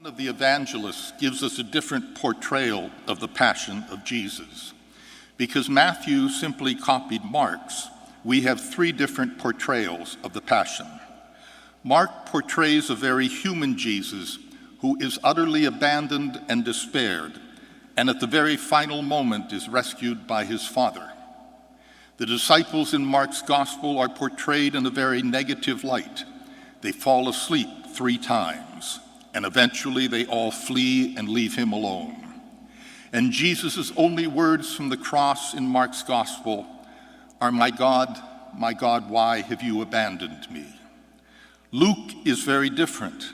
Of the evangelists gives us a different portrayal of the passion of Jesus. Because Matthew simply copied Mark's, we have three different portrayals of the passion. Mark portrays a very human Jesus who is utterly abandoned and despaired, and at the very final moment is rescued by his Father. The disciples in Mark's gospel are portrayed in a very negative light. They fall asleep 3 times. And eventually they all flee and leave him alone. And Jesus' only words from the cross in Mark's gospel are, my God, why have you abandoned me?" Luke is very different.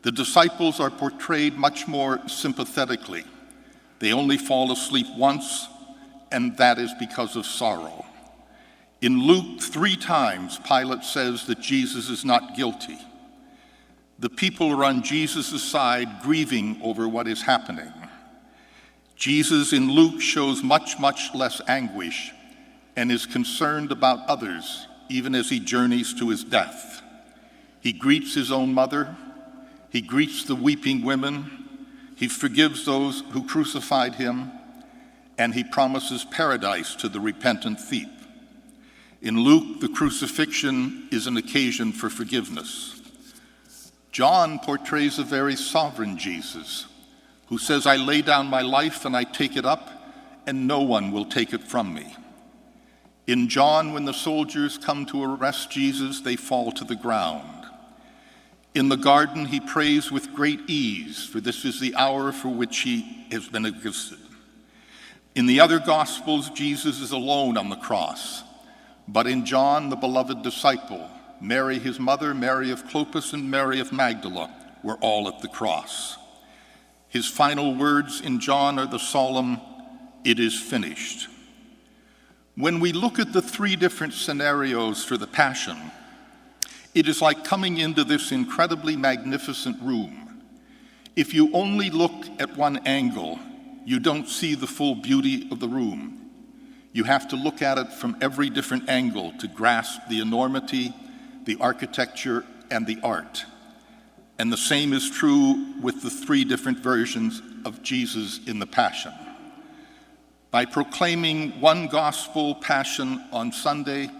The disciples are portrayed much more sympathetically. They only fall asleep once, and that is because of sorrow. In Luke, 3 times, Pilate says that Jesus is not guilty. The people are on Jesus' side, grieving over what is happening. Jesus in Luke shows much less anguish and is concerned about others, even as he journeys to his death. He greets his own mother. He greets the weeping women. He forgives those who crucified him, and he promises paradise to the repentant thief. In Luke, the crucifixion is an occasion for forgiveness. John portrays a very sovereign Jesus who says, "I lay down my life and I take it up, and no one will take it from me." In John, when the soldiers come to arrest Jesus, they fall to the ground. In the garden, he prays with great ease, for this is the hour for which he has been existed. In the other Gospels, Jesus is alone on the cross, but in John, the beloved disciple, Mary, his mother, Mary of Clopas, and Mary of Magdala were all at the cross. His final words in John are the solemn, "It is finished." When we look at the 3 different scenarios for the Passion, it is like coming into this incredibly magnificent room. If you only look at one angle, you don't see the full beauty of the room. You have to look at it from every different angle to grasp the enormity, the architecture, and the art. And the same is true with the 3 different versions of Jesus in the Passion. By proclaiming one gospel passion on Sunday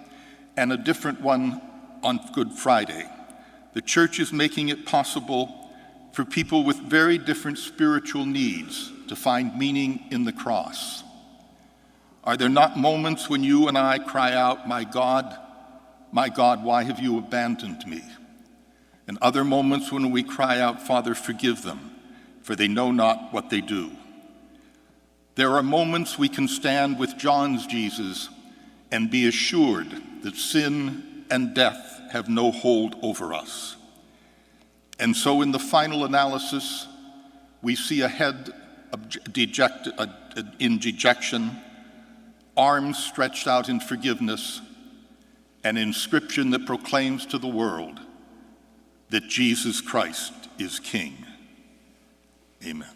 and a different one on Good Friday, the Church is making it possible for people with very different spiritual needs to find meaning in the cross. Are there not moments when you and I cry out, my God, why have you abandoned me?" And other moments when we cry out, "Father, forgive them, for they know not what they do." There are moments we can stand with John's Jesus and be assured that sin and death have no hold over us. And so in the final analysis, we see a head in dejection, arms stretched out in forgiveness, an inscription that proclaims to the world that Jesus Christ is King. Amen.